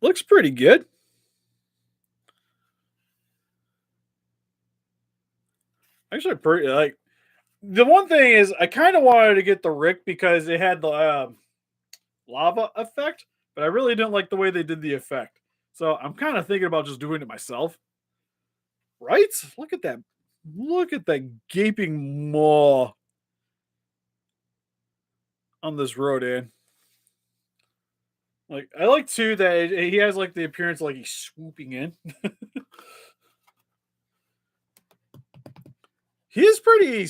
Looks pretty good. Actually, pretty like the one thing is I kind of wanted to get the Rick because it had the lava effect, but I really didn't like the way they did the effect. So I'm kind of thinking about just doing it myself. Right? Look at that. Look at that gaping maw on this Rodan. Like I like too that he has like the appearance like he's swooping in. He is pretty.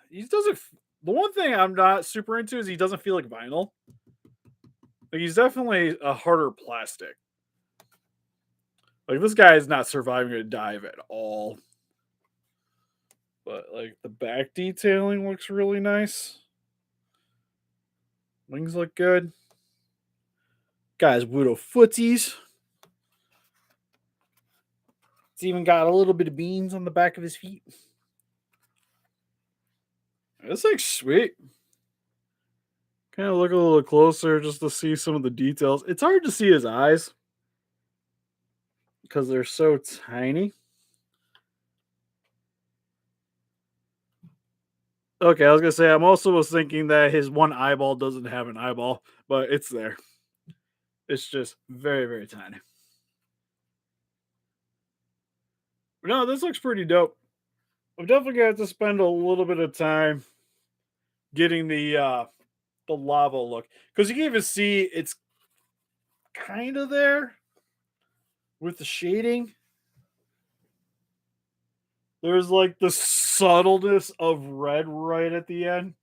He doesn't. The one thing I'm not super into is he doesn't feel like vinyl. Like he's definitely a harder plastic. Like this guy is not surviving a dive at all. But like the back detailing looks really nice. Wings look good. Guy's widow footsies. It's even got a little bit of beans on the back of his feet. This looks sweet. Kind of look a little closer just to see some of the details. It's hard to see his eyes because they're so tiny. Okay, I was gonna say I'm also was thinking that his one eyeball doesn't have an eyeball, but it's there. It's just very, very tiny. No, this looks pretty dope. I'm definitely gonna have to spend a little bit of time getting the lava look because you can even see it's kind of there with the shading. There's like the subtleness of red right at the end,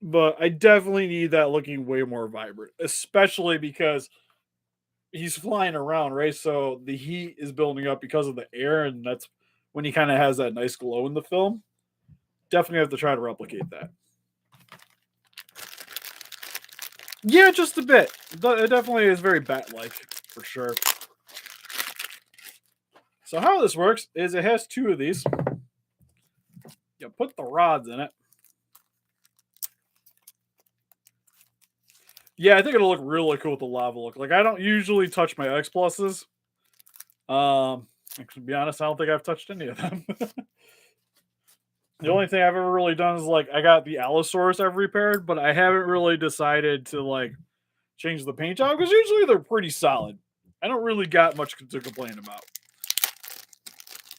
but I definitely need that looking way more vibrant, especially because he's flying around, right? So the heat is building up because of the air, and that's when he kind of has that nice glow in the film. Definitely have to try to replicate that. Yeah, just a bit. It definitely is very bat-like for sure. So how this works is it has two of these. You put the rods in it. Yeah, I think it'll look really cool with the lava look. Like I don't usually touch my X pluses. To be honest, I don't think I've touched any of them. The only thing I've ever really done is like I got the Allosaurus I've repaired, but I haven't really decided to like change the paint job because usually they're pretty solid. I don't really got much to complain about.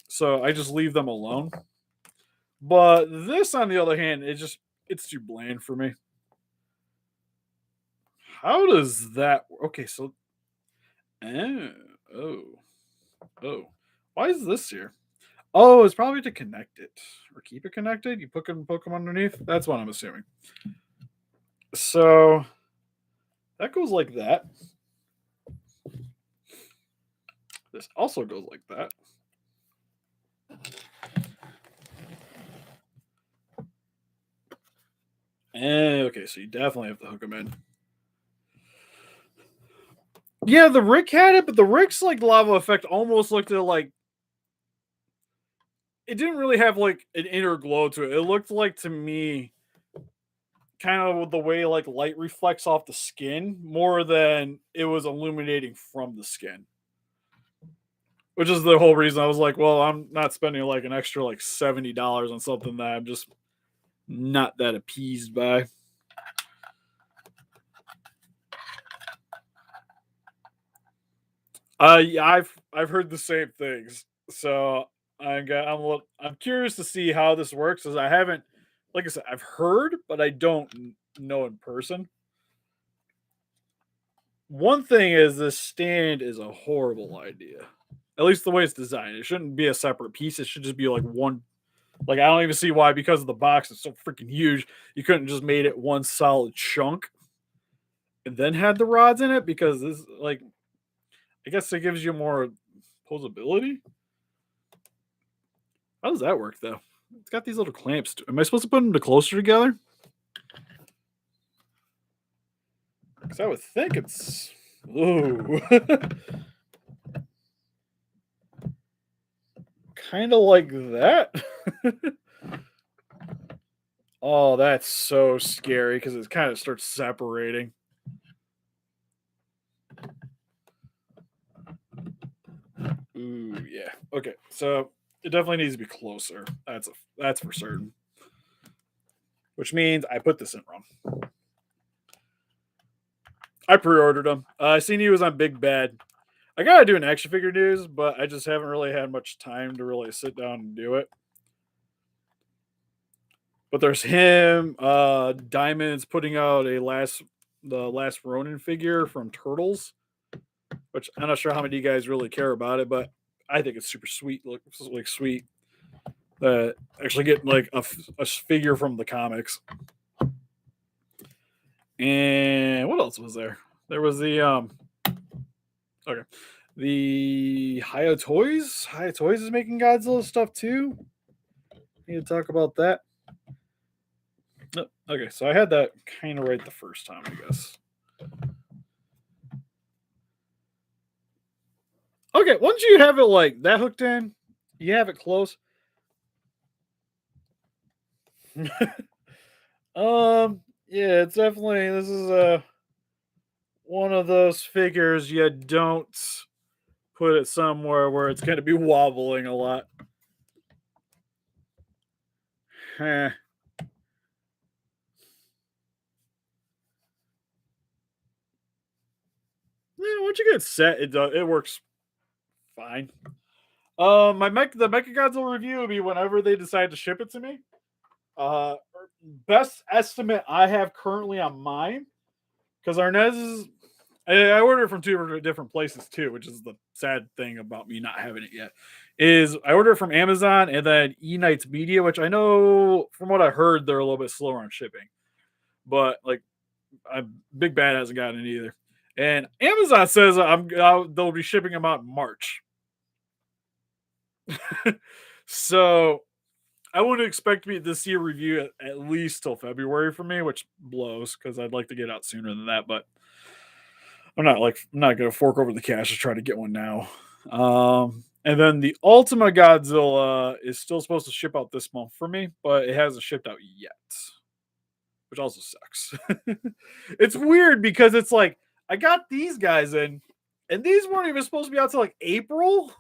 So I just leave them alone. But this, on the other hand, it's too bland for me. How does that? Okay, so oh oh oh, why is this here? Oh, it's probably to connect it or keep it connected. You poke them underneath. That's what I'm assuming. So that goes like that. This also goes like that. Okay, so you definitely have to hook them in. Yeah, the Rick had it, but the Rick's like lava effect almost looked at like it didn't really have like an inner glow to it. It looked like to me kind of with the way like light reflects off the skin more than it was illuminating from the skin. Which is the whole reason I was like, well, I'm not spending like an extra like $70 on something that I'm just not that appeased by. Yeah, I've heard the same things. So I'm curious to see how this works as I haven't like I said, I've heard, but I don't know in person. One thing is this stand is a horrible idea. At least the way it's designed. It shouldn't be a separate piece. It should just be like one. Like I don't even see why because of the box it's so freaking huge. You couldn't just made it one solid chunk and then had the rods in it because this like I guess it gives you more posability. How does that work though? It's got these little clamps. Am I supposed to put them to closer together? Because I would think it's. Ooh. Kind of like that. Oh, that's so scary because it kind of starts separating. Yeah. Okay. So it definitely needs to be closer. That's for certain. Which means I put this in wrong. I pre-ordered them. I seen he was on Big Bad. I gotta do an action figure news, but I just haven't really had much time to really sit down and do it. But there's him. Diamond's putting out the last Ronin figure from Turtles, which I'm not sure how many of you guys really care about it, but I think it's super sweet. Looks like sweet. Actually getting like a figure from the comics. And what else was there? There was the okay. The Haya Toys. Haya Toys is making Godzilla stuff too. Need to talk about that. Okay, so I had that kind of right the first time, I guess. Okay, once you have it like that hooked in, you have it close. Yeah, it's definitely this is one of those figures you don't put it somewhere where it's going to be wobbling a lot. Heh. Yeah, once you get set, it works fine. The Mecha Godzilla review will be whenever they decide to ship it to me. Uh, Best estimate I have currently on mine, because Arnez is. I ordered it from two different places too, which is the sad thing about me not having it yet. Is I ordered it from Amazon and then E-Nights Media, which I know from what I heard they're a little bit slower on shipping, but like Big Bad hasn't gotten it either. And Amazon says they'll be shipping them out in March. So I wouldn't expect me to see a review at least till February for me, which blows because I'd like to get out sooner than that. But I'm not gonna fork over the cash to try to get one now. And then the Ultima Godzilla is still supposed to ship out this month for me, but it hasn't shipped out yet, which also sucks. It's weird because it's like I got these guys in, and these weren't even supposed to be out till like April,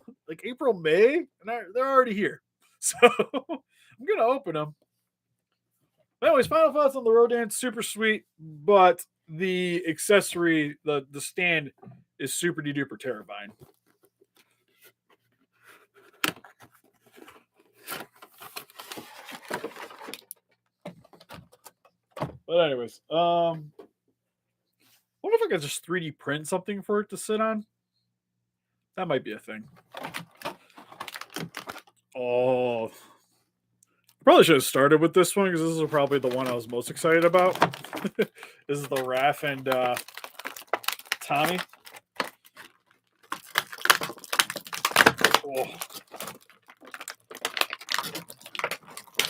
May, and they're already here. So I'm gonna open them. But anyways, final thoughts on the Rodan, super sweet, but the accessory, the stand is super duper terrifying. But anyways, what if I could just 3D print something for it to sit on? That might be a thing. Oh, probably should have started with this one because this is probably the one I was most excited about. This is the Raph and Tommy. Oh.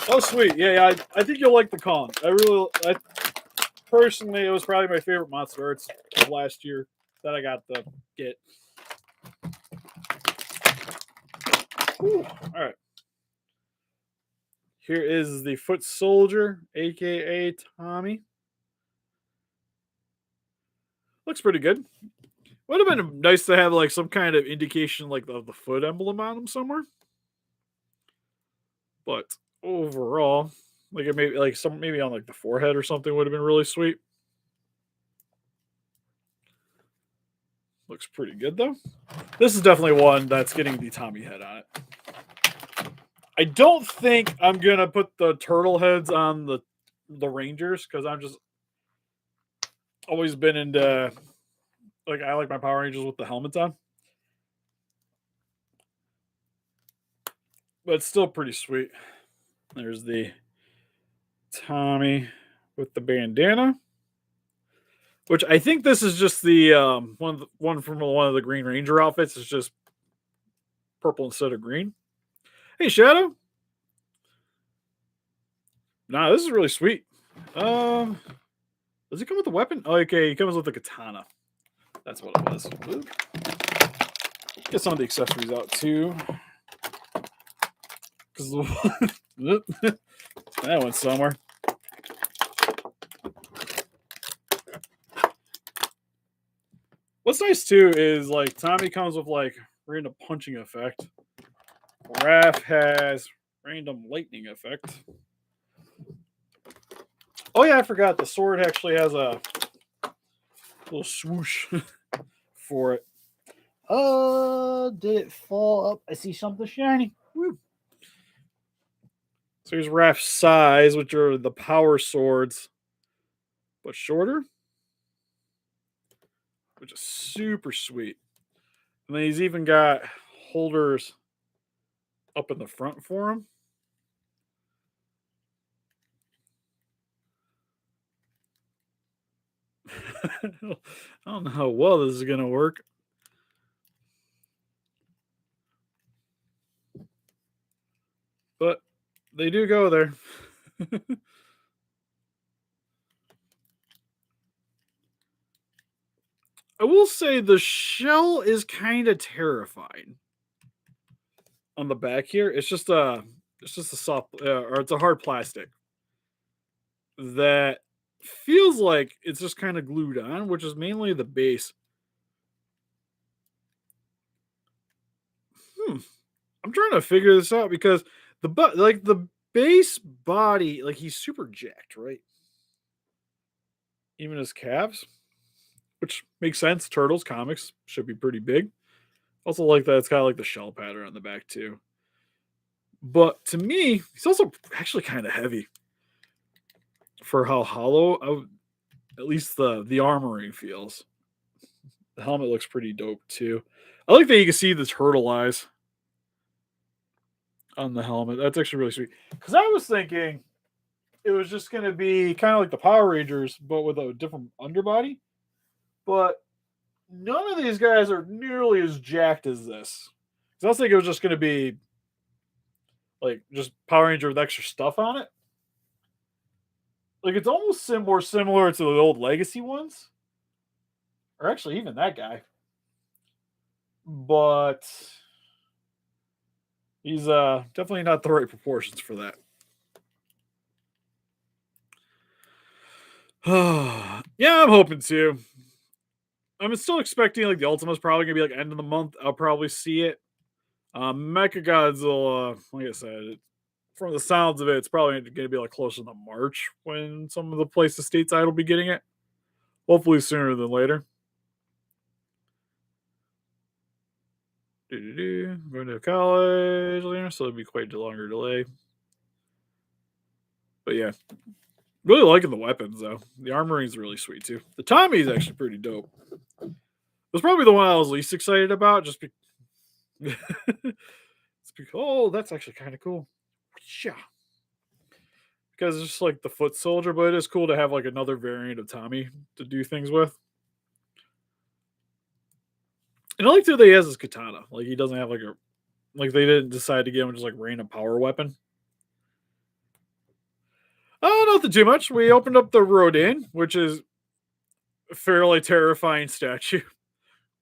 Oh, sweet. Yeah, I think you'll like the Kong. Personally, it was probably my favorite Monster Arts of last year that I got to get. Ooh, all right. Here is the Foot Soldier, aka Tommy. Looks pretty good. Would have been nice to have like some kind of indication like of the foot emblem on him somewhere. But overall, like it maybe on like the forehead or something would have been really sweet. Looks pretty good though. This is definitely one that's getting the Tommy head on it. I don't think I'm gonna put the turtle heads on the Rangers because I'm just always been into like I like my Power Rangers with the helmets on. But it's still pretty sweet. There's the Tommy with the bandana, which I think this is just the one from one of the Green Ranger outfits. It's just purple instead of green. Hey, Shadow. Nah, this is really sweet. Does it come with the weapon? Oh, okay, it comes with the katana. That's what it was. Get some of the accessories out too. Because that went somewhere. What's nice too is like Tommy comes with like random punching effect. Raph has random lightning effect. Oh yeah, I forgot the sword actually has a little swoosh for it. Did it fall up? I see something shiny. Woo. So here's Raph's size, which are the power swords, but shorter, which is super sweet. And then he's even got holders up in the front for him. I don't know how well this is going to work. But they do go there. I will say the shell is kind of terrifying on the back here. It's just a soft or it's a hard plastic that feels like it's just kind of glued on, which is mainly the base. I'm trying to figure this out because the base body, like he's super jacked, right? Even his calves, which makes sense. Turtles comics should be pretty big. Also, like that, it's kind of like the shell pattern on the back too. But to me, he's also actually kind of heavy for how hollow, at least the armoring feels. The helmet looks pretty dope too. I like that you can see the turtle eyes on the helmet. That's actually really sweet. Because I was thinking it was just going to be kind of like the Power Rangers, but with a different underbody. But none of these guys are nearly as jacked as this. Because I was thinking it was just going to be like just Power Ranger with extra stuff on it. Like it's almost more similar to the old Legacy ones, or actually even that guy. But he's definitely not the right proportions for that. Yeah, I'm hoping to. I'm still expecting like the Ultima's probably gonna be like end of the month. I'll probably see it. Mecha Godzilla, like I said, from the sounds of it, it's probably gonna be like closer to March when some of the places stateside will be getting it. Hopefully sooner than later. Going to college later, so it'll be quite a longer delay. But yeah, really liking the weapons though. The armoring is really sweet too. The Tommy is actually pretty dope. It was probably the one I was least excited about, just because. Oh, that's actually kind of cool. Yeah, because it's just like the foot soldier, but it is cool to have like another variant of Tommy to do things with. And I like that he has his katana. Like he doesn't have like they didn't decide to give him just like random power weapon. Oh, nothing too much. We opened up the Rodan, which is a fairly terrifying statue.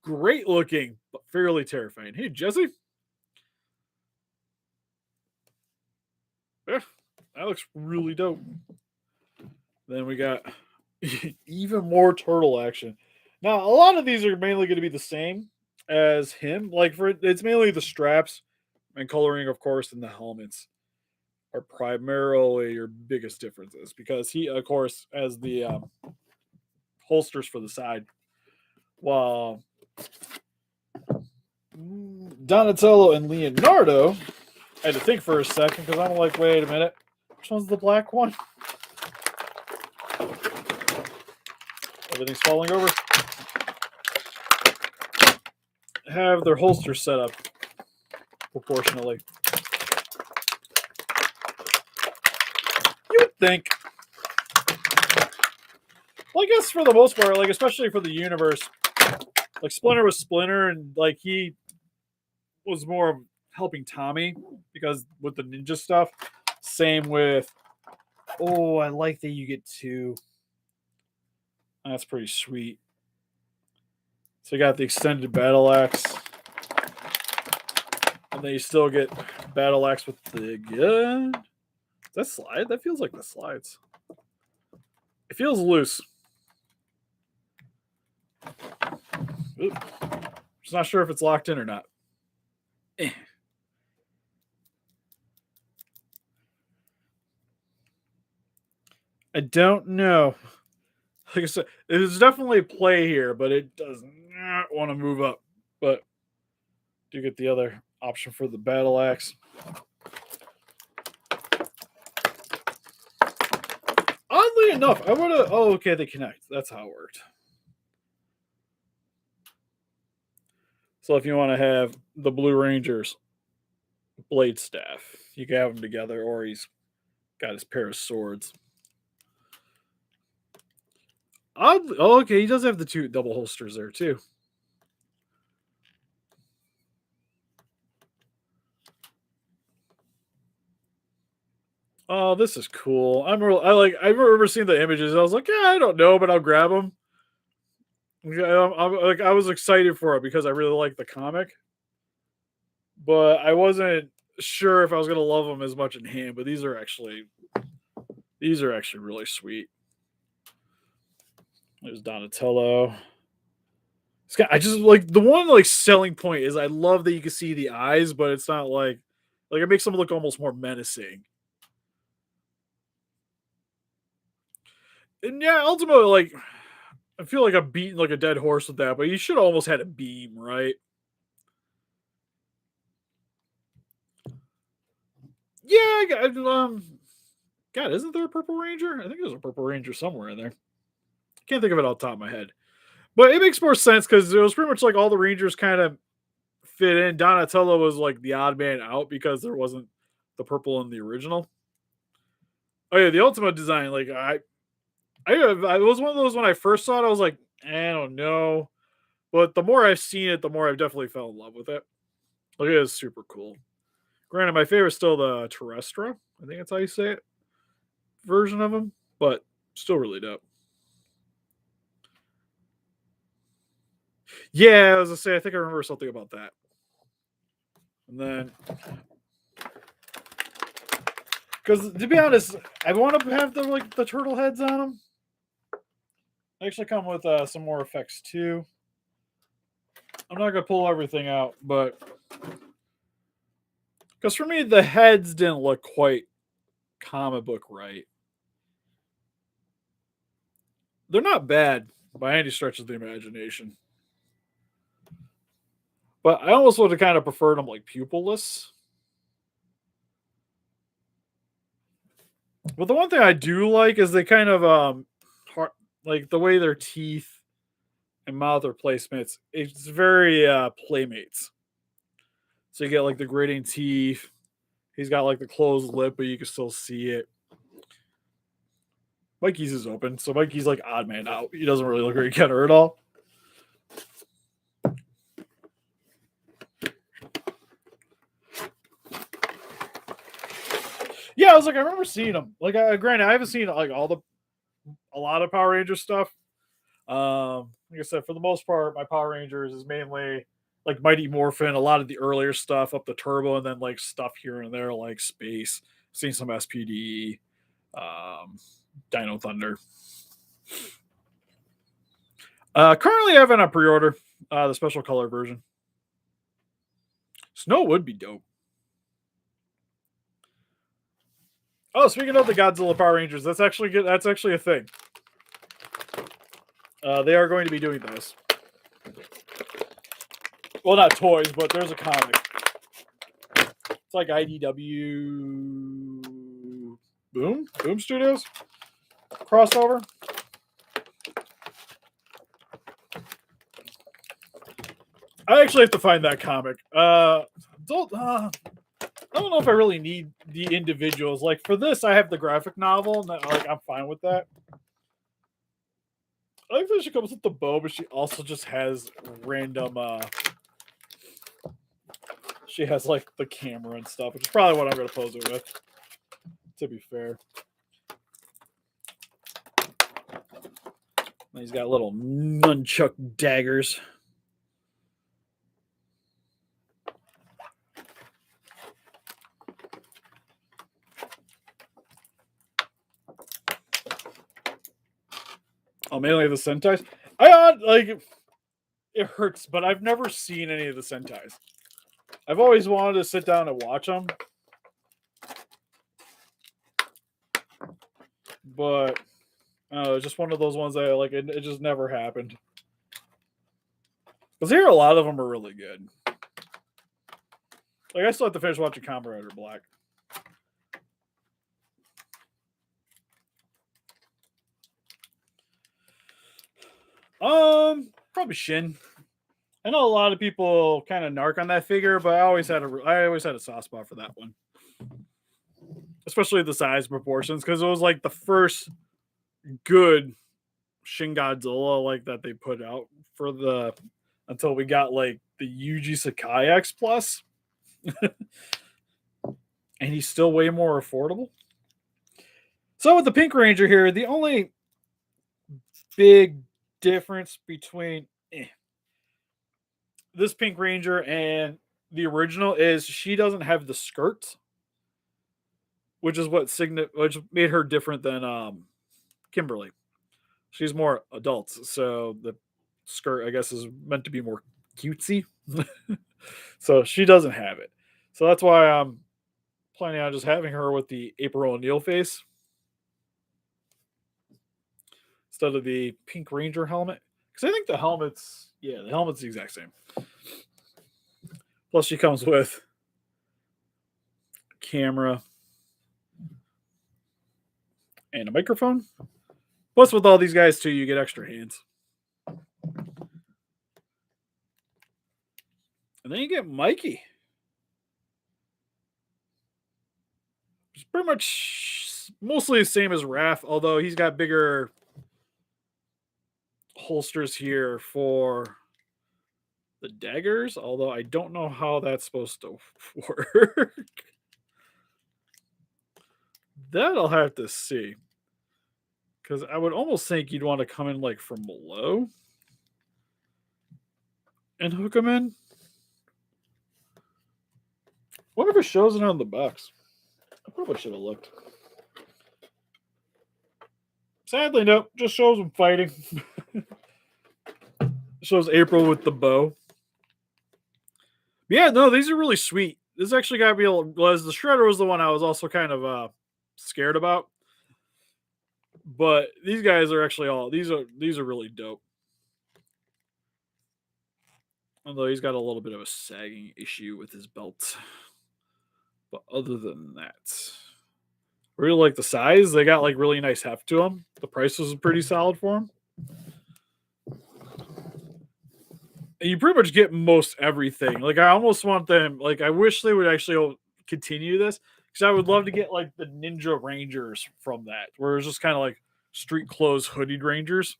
Great looking, but fairly terrifying. Hey, Jesse. Yeah, that looks really dope. Then we got even more turtle action. Now, a lot of these are mainly going to be the same as him. Like it's mainly the straps and coloring, of course, and the helmets are primarily your biggest differences because he, of course, has the holsters for the side, while Donatello and Leonardo, I had to think for a second because I'm like, wait a minute, which one's the black one? Everything's falling over. Have their holsters set up proportionally. You would think. Well, I guess for the most part, like especially for the universe, like Splinter was Splinter, and like he was more of helping Tommy because with the ninja stuff. Same with. Oh, I like that you get two. That's pretty sweet. So you got the extended battle axe, and then you still get battle axe with the good. That slide? That feels like the slides. It feels loose. Oop. Just not sure if it's locked in or not. I don't know. Like I said, there's definitely play here, but it does not want to move up. But do get the other option for the battle axe. Oddly enough, I would have. Oh, okay, they connect. That's how it worked. So if you want to have the Blue Ranger's blade staff, you can have them together, or he's got his pair of swords. Oddly, oh, okay, he does have the two double holsters there too. Oh, this is cool. I remember seeing the images. I was like, yeah, I don't know, but I'll grab them. Yeah, I was excited for it because I really like the comic, but I wasn't sure if I was gonna love them as much in hand. But these are actually really sweet. There's Donatello. I just like the one like selling point is I love that you can see the eyes, but it's not like it makes them look almost more menacing. And yeah, ultimately, like I feel like I'm beating like a dead horse with that, but you should almost had a beam, right? Yeah, God, isn't there a Purple Ranger? I think there's a Purple Ranger somewhere in there. Can't think of it off the top of my head, but it makes more sense because it was pretty much like all the Rangers kind of fit in. Donatello was like the odd man out because there wasn't the purple in the original. Oh yeah, the Ultimate design, like I was one of those when I first saw it, I was like, I don't know, but the more I've seen it, the more I've definitely fell in love with it. Like it is super cool. Granted, my favorite is still the Terrestra. I think that's how you say it. Version of him, but still really dope. Yeah, I was gonna say, I think I remember something about that. And then, because to be honest, I want to have the turtle heads on them. They actually come with some more effects too. I'm not gonna pull everything out, but because for me the heads didn't look quite comic book right. They're not bad by any stretch of the imagination, but I almost would have kind of preferred them like pupilless. But the one thing I do like is they kind of like the way their teeth and mouth are placements. It's very playmates. So you get like the gritting teeth. He's got like the closed lip, but you can still see it. Mikey's is open, so Mikey's like odd man out. He doesn't really look like a getter at all. Yeah, I was like, I remember seeing him. Like, granted, I haven't seen like a lot of Power Ranger stuff. Like I said, for the most part, my Power Rangers is mainly like Mighty Morphin, a lot of the earlier stuff up the Turbo, and then like stuff here and there like Space. Seen some SPD, Dino Thunder. Currently, I have it on pre-order, the special color version. Snow would be dope. Oh, speaking of the Godzilla Power Rangers, that's actually good. That's actually a thing. They are going to be doing those. Well, not toys, but there's a comic. It's like IDW Boom Studios crossover. I actually have to find that comic. I don't know if I really need the individuals. Like for this, I have the graphic novel, and like I'm fine with that. I think that she comes with the bow, but she also just has random. She has like the camera and stuff, which is probably what I'm going to pose it with. To be fair, and he's got little nunchuck daggers. Oh, mainly the Sentais. I like it hurts, but I've never seen any of the Sentais. I've always wanted to sit down and watch them. but just one of those ones that like it just never happened. Because here a lot of them are really good. Like I still have to finish watching Kamen Rider Black. Probably Shin. I know a lot of people kind of narc on that figure, but I always had a soft spot for that one, especially the size proportions, because it was like the first good Shin Godzilla like that they put out for the until we got like the Yuji Sakai X Plus, and he's still way more affordable. So with the Pink Ranger here, the only big difference between this Pink Ranger and the original is she doesn't have the skirt, which is which made her different than Kimberly. She's more adult, so the skirt I guess is meant to be more cutesy. So she doesn't have it. So that's why I'm planning on just having her with the April O'Neil face instead of the Pink Ranger helmet. Because I think the helmet's the exact same. Plus, she comes with a camera and a microphone. Plus, with all these guys too, you get extra hands. And then you get Mikey. It's pretty much mostly the same as Raph, although he's got bigger holsters here for the daggers, although I don't know how that's supposed to work. That I'll have to see. Because I would almost think you'd want to come in like from below and hook them in. What if it shows it on the box? I probably should have looked. Sadly, no. Just shows them fighting. Shows April with the bow. Yeah, no, these are really sweet. This actually got me was the Shredder was the one I was also kind of scared about. But these guys are actually these are really dope. Although he's got a little bit of a sagging issue with his belt. But other than that, I really like the size. They got like really nice heft to them. The price was pretty solid for them. And you pretty much get most everything. Like I almost want them. Like I wish they would actually continue this because I would love to get like the Ninja Rangers from that, where it's just kind of like street clothes hoodied Rangers.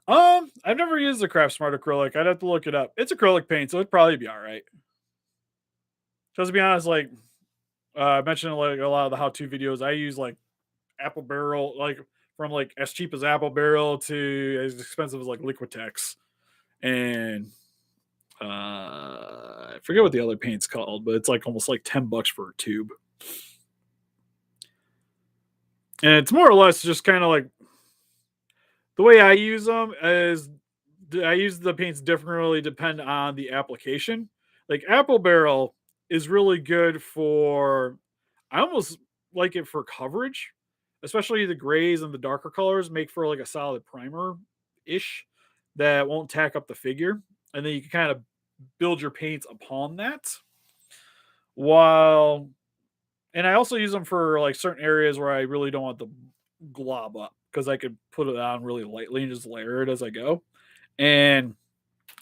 I've never used the Craft Smart acrylic. I'd have to look it up. It's acrylic paint, so it'd probably be all right. Because to be honest, like I mentioned, like a lot of the how-to videos, I use like Apple Barrel, like from like as cheap as Apple Barrel to as expensive as like Liquitex, and I forget what the other paint's called, but it's like almost like $10 for a tube, and it's more or less just kind of like the way I use them is I use the paints differently depend on the application. Like Apple Barrel is really good for I almost like it for coverage, especially the grays and the darker colors make for like a solid primer ish that won't tack up the figure. And then you can kind of build your paints upon that. While, and I also use them for like certain areas where I really don't want the glob up because I could put it on really lightly and just layer it as I go. And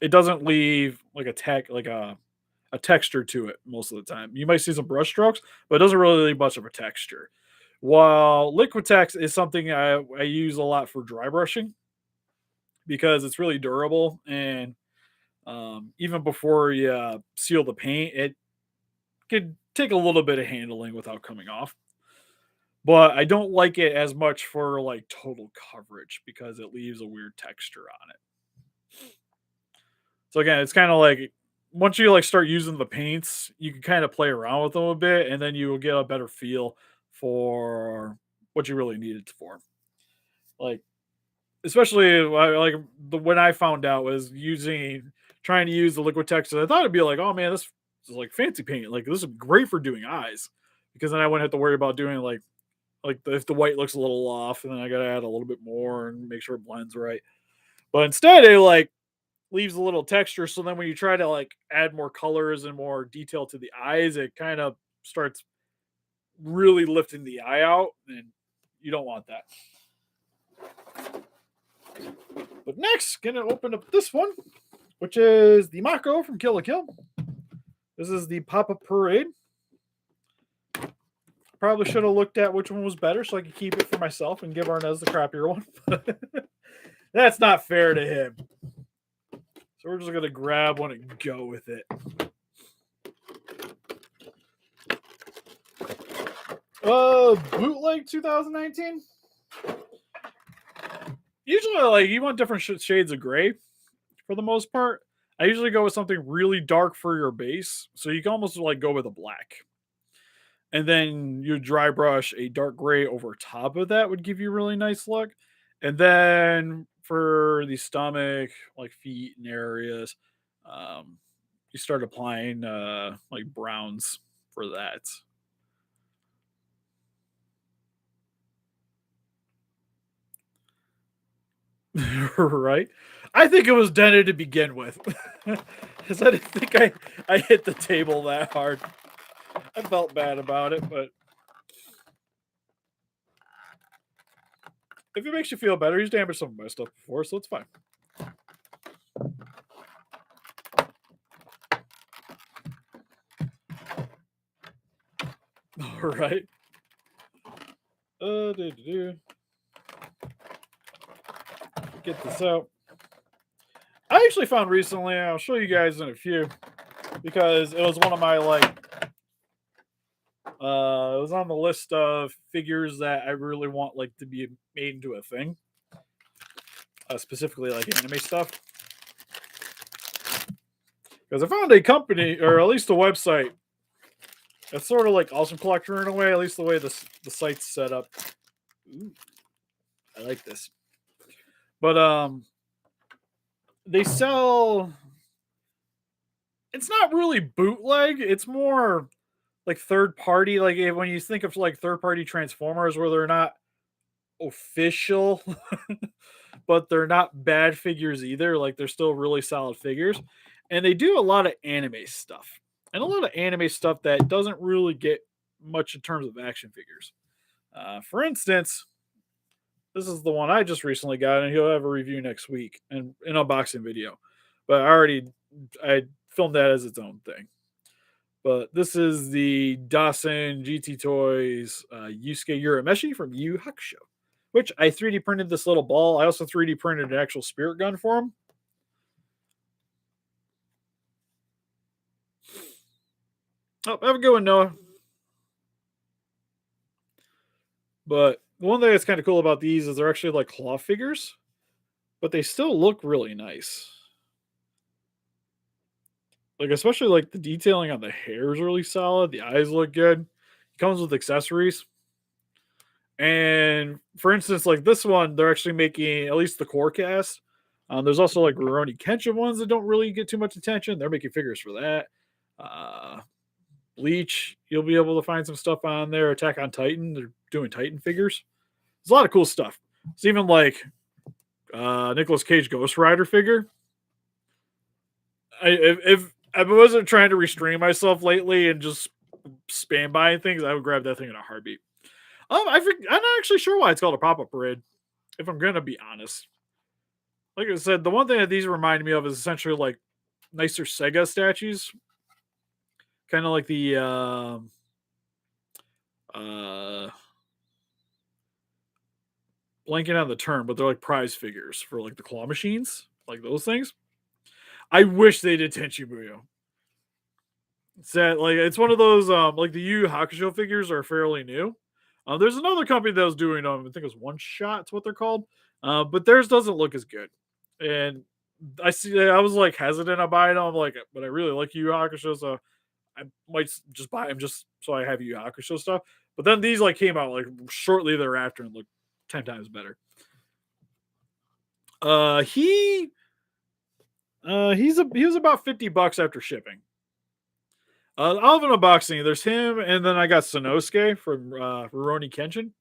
it doesn't leave like a texture to it most of the time. You might see some brush strokes, but it doesn't really leave much of a texture. While Liquitex is something I use a lot for dry brushing because it's really durable and even before you seal the paint, it could take a little bit of handling without coming off. But I don't like it as much for like total coverage because it leaves a weird texture on it. So again, it's kind of like once you like start using the paints, you can kind of play around with them a bit, and then you will get a better feel for what you really need it for. Like, especially like when I found out was trying to use the Liquitex, I thought it'd be like, oh man, this is like fancy paint. Like this is great for doing eyes, because then I wouldn't have to worry about doing like if the white looks a little off, and then I gotta add a little bit more and make sure it blends right. But instead, it like leaves a little texture, so then when you try to like add more colors and more detail to the eyes, it kind of starts really lifting the eye out, and you don't want that. But next, gonna open up this one, which is the Mako from Kill la Kill. This is the Pop-Up Parade. Probably should have looked at which one was better so I could keep it for myself and give Arnez the crappier one. That's not fair to him. So we're just going to grab one and go with it. Bootleg 2019? Usually, like, you want different shades of gray for the most part. I usually go with something really dark for your base. So you can almost like go with a black. And then you dry brush a dark gray over top of that would give you a really nice look. And then for the stomach, like feet and areas, you start applying like browns for that. Right? I think it was dented to begin with. Because I didn't think I hit the table that hard. I felt bad about it, but if it makes you feel better, he's damaged some of my stuff before, so it's fine. All right. Get this out. I actually found recently, I'll show you guys in a few, because it was one of my like it was on the list of figures that I really want like to be made into a thing. Specifically like anime stuff. Because I found a company, or at least a website, that's sort of like Awesome Collector in a way, at least the way the site's set up. Ooh, I like this. But they sell, it's not really bootleg, it's more like third party. Like when you think of like third party Transformers where they're not official, but they're not bad figures either. Like they're still really solid figures. And they do a lot of anime stuff. And a lot of anime stuff that doesn't really get much in terms of action figures. For instance, this is the one I just recently got, and he'll have a review next week and an unboxing video. But I filmed that as its own thing. But this is the Dawson GT Toys Yusuke Urameshi from Yu Hakusho, which I 3D printed this little ball. I also 3D printed an actual spirit gun for him. Oh, have a good one, Noah. But the one thing that's kind of cool about these is they're actually like cloth figures, but they still look really nice. Like, especially like the detailing on the hair is really solid. The eyes look good. It comes with accessories. And for instance, like this one, they're actually making at least the core cast. There's also like Rurouni Kenshin ones that don't really get too much attention. They're making figures for that. Bleach, you'll be able to find some stuff on there. Attack on Titan, they're doing Titan figures. There's a lot of cool stuff. It's even like Nicolas Cage Ghost Rider figure. If I wasn't trying to restrain myself lately and just spam buying things, I would grab that thing in a heartbeat. I'm not actually sure why it's called a pop-up parade, if I'm gonna be honest. Like I said, the one thing that these remind me of is essentially like nicer Sega statues. Kind of like the blanking on the term, but they're like prize figures for like the claw machines, like those things. I wish they did Tenchi Muyo. It's that like it's one of those like the Yu Hakusho figures are fairly new. There's another company that was doing them. I think it was One Shot. It's what they're called. But theirs doesn't look as good. And I was like hesitant on buying them. I'm like, but I really like Yu Hakusho, so I might just buy them just so I have Yu Hakusho stuff. But then these like came out like shortly thereafter and looked 10 times better. He was about $50 after shipping. I'll have an unboxing. There's him, and then I got Sanosuke from Rurouni Kenshin,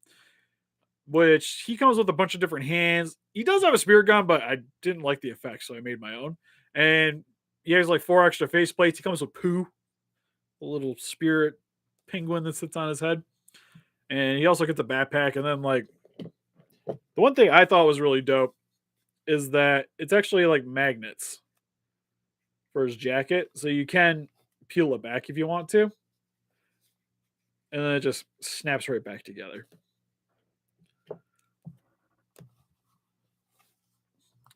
which he comes with a bunch of different hands. He does have a spirit gun, but I didn't like the effects, so I made my own. And he has like 4 extra face plates. He comes with Pooh, a little spirit penguin that sits on his head. And he also gets a backpack. And then, like, the one thing I thought was really dope is that it's actually like magnets for his jacket. So you can peel it back if you want to. And then it just snaps right back together.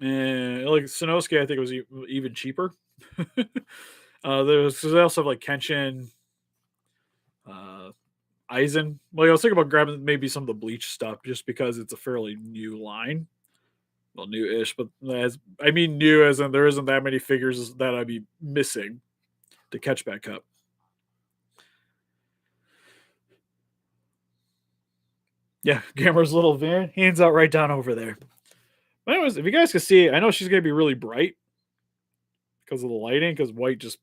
And like Sanosuke, I think it was even cheaper. They also have like Kenshin, Aizen. Like I was thinking about grabbing maybe some of the Bleach stuff just because it's a fairly new line. Well, new-ish, but as I mean new as in there isn't that many figures that I'd be missing to catch back up. Yeah, Gamera's little van, hands out right down over there. But anyways, if you guys can see, I know she's gonna be really bright because of the lighting, because white just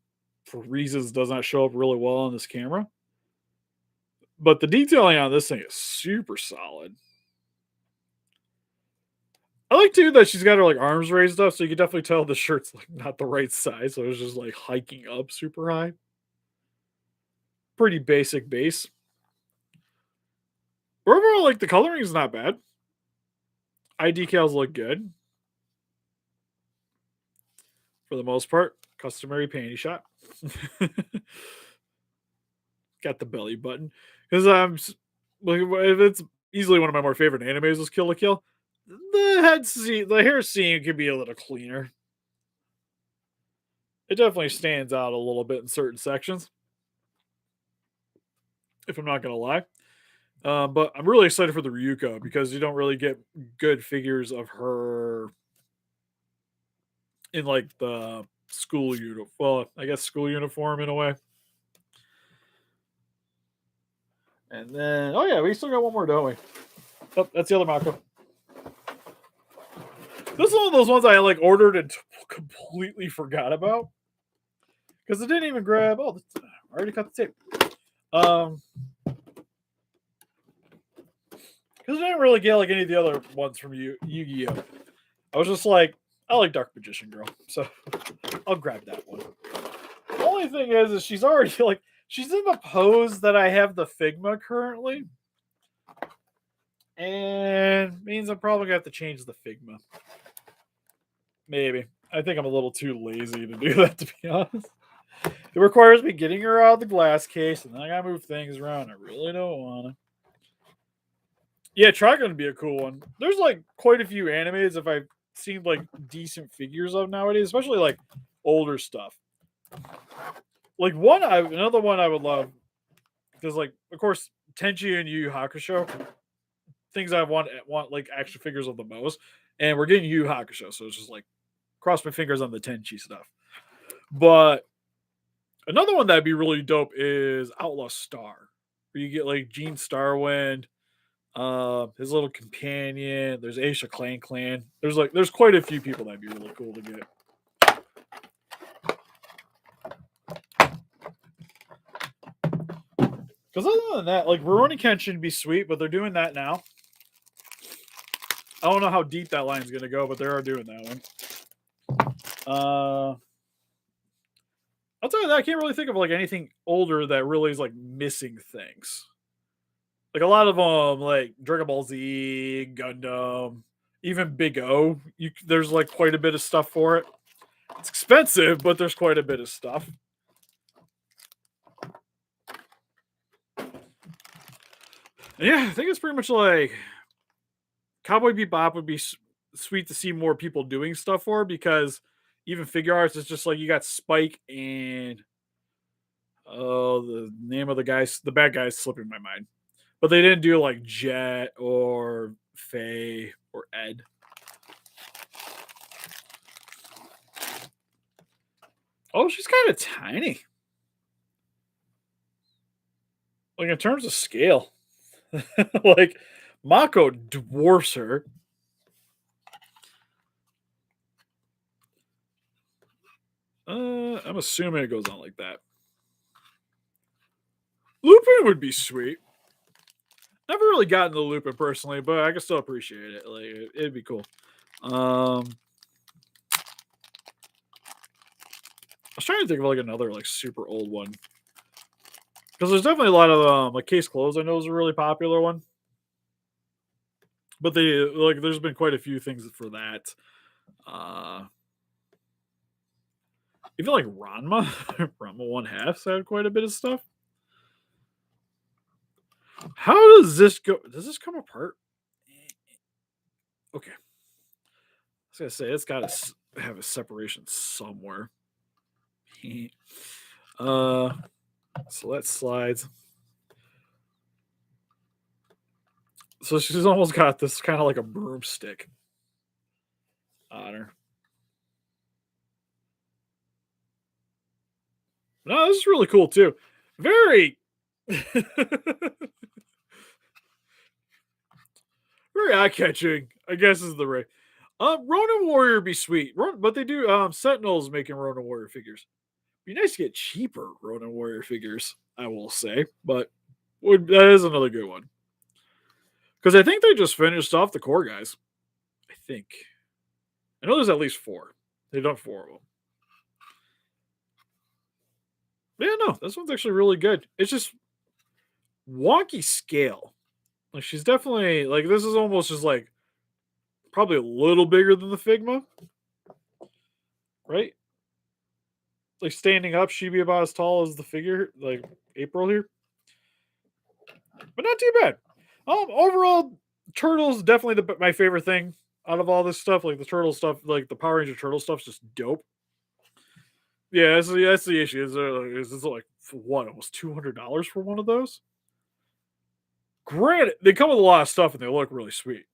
for reasons does not show up really well on this camera. But the detailing on this thing is super solid. I like too that she's got her like arms raised up, so you can definitely tell the shirt's like not the right size, so it's just like hiking up super high. Pretty basic base. But overall, like the coloring is not bad. Eye decals look good for the most part. Customary panty shot. Got the belly button because it's easily one of my more favorite animes is Kill la Kill. The hair scene could be a little cleaner. It definitely stands out a little bit in certain sections, if I'm not gonna lie. But I'm really excited for the Ryuko because you don't really get good figures of her in like the school uniform. Well, I guess school uniform in a way. And then, oh yeah, we still got one more, don't we? Oh, that's the other Mako. This is one of those ones I like ordered and completely forgot about because it didn't even grab. Oh, I already cut the tape. Because I didn't really get like any of the other ones from Yu-Gi-Oh. I was just like, I like Dark Magician Girl, so I'll grab that one. The only thing is she's already like she's in the pose that I have the Figma currently, and means I'm probably gonna have to change the Figma. Maybe. I think I'm a little too lazy to do that, to be honest. It requires me getting her out of the glass case, and then I gotta move things around. I really don't want to. Yeah, Trigon would be a cool one. There's like quite a few animes if I've seen like decent figures of nowadays, especially like older stuff. Like another one I would love because like of course Tenchi and Yu Yu Hakusho, things I want like action figures of the most, and we're getting Yu Yu Hakusho, so it's just like cross my fingers on the Tenchi stuff. But another one that'd be really dope is Outlaw Star, where you get like Gene Starwind, his little companion. There's Aisha Clan. There's quite a few people that'd be really cool to get. Because other than that, like Rurouni Kenshin would be sweet, but they're doing that now. I don't know how deep that line's gonna go, but they are doing that one. I'll tell you that I can't really think of like anything older that really is like missing things. Like a lot of them, like Dragon Ball Z, Gundam, even Big O. There's like quite a bit of stuff for it. It's expensive, but there's quite a bit of stuff. Yeah, I think it's pretty much like Cowboy Bebop would be sweet to see more people doing stuff for because even figure arts is just like you got Spike and the name of the bad guy's slipping my mind, but they didn't do like Jet or Faye or Ed. Oh, she's kind of tiny. Like in terms of scale, like Mako dwarfs her. I'm assuming it goes on like that. Lupin would be sweet. Never really gotten the Lupin personally, but I can still appreciate it. Like it'd be cool. I was trying to think of like another like super old one. Because there's definitely a lot of like Case Closed I know is a really popular one. But they like there's been quite a few things for that. Even like Ranma, Ranma 1/2 had quite a bit of stuff. How does this go? Does this come apart? Okay. I was gonna say it's got to have a separation somewhere. So that slides. So she's almost got this kind of like a broomstick on her. No, this is really cool too. Very, very eye catching. I guess is the right. Ronin Warrior be sweet, but they do. Sentinels making Ronin Warrior figures. Be nice to get cheaper Ronin Warrior figures. I will say, but that is another good one because I think they just finished off the core guys. I think. I know there's at least 4. They've done 4 of them. Yeah, no, this one's actually really good. It's just wonky scale. Like she's definitely like this is almost just like probably a little bigger than the Figma, right? Like standing up, she'd be about as tall as the figure, like April here, but not too bad. Overall, Turtles definitely my favorite thing out of all this stuff. Like the Turtle stuff, like the Power Ranger Turtle stuff's just dope. Yeah, that's the issue. Is it's like what almost $200 for one of those? Granted, they come with a lot of stuff and they look really sweet.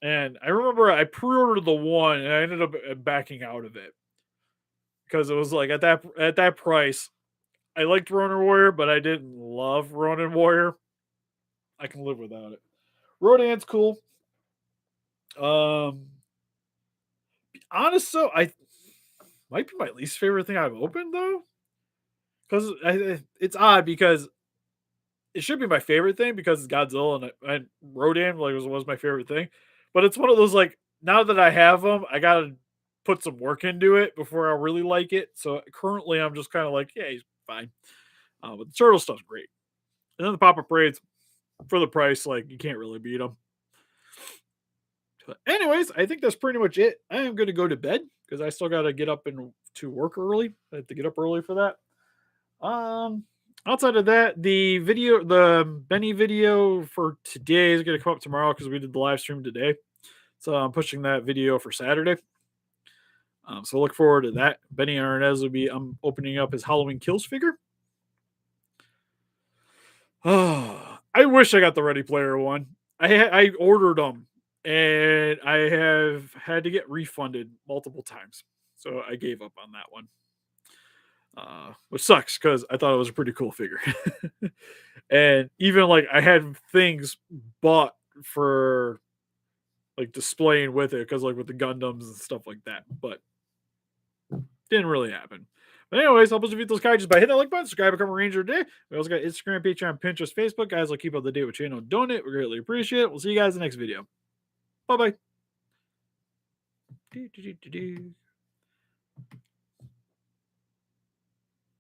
And I remember I pre-ordered the one and I ended up backing out of it because it was like at that price, I liked Ronin Warrior, but I didn't love Ronin Warrior. I can live without it. Rodan's cool. Honest though, I might be my least favorite thing I've opened though, because it's odd because it should be my favorite thing because it's Godzilla and Rodan like was my favorite thing, but it's one of those like now that I have them, I gotta put some work into it before I really like it. So currently, I'm just kind of like, yeah, he's fine. But the turtle stuff's great, and then the pop up raids for the price, like you can't really beat them. But anyways, I think that's pretty much it. I am going to go to bed because I still got to get up and to work early. I have to get up early for that. Outside of that, the Benny video for today is going to come up tomorrow because we did the live stream today. So I'm pushing that video for Saturday. So look forward to that. Benny Arnaz will be opening up his Halloween Kills figure. Oh, I wish I got the Ready Player one. I ordered them and I have had to get refunded multiple times. So I gave up on that one. Which sucks because I thought it was a pretty cool figure. And even like I had things bought for like displaying with it because like with the Gundams and stuff like that, but didn't really happen. But anyways, help us defeat those kaijus by hitting that like button, subscribe, become a ranger today. We also got Instagram, Patreon, Pinterest, Facebook. Guys, will keep up to date with channel donate. We greatly appreciate it. We'll see you guys in the next video. Bye bye.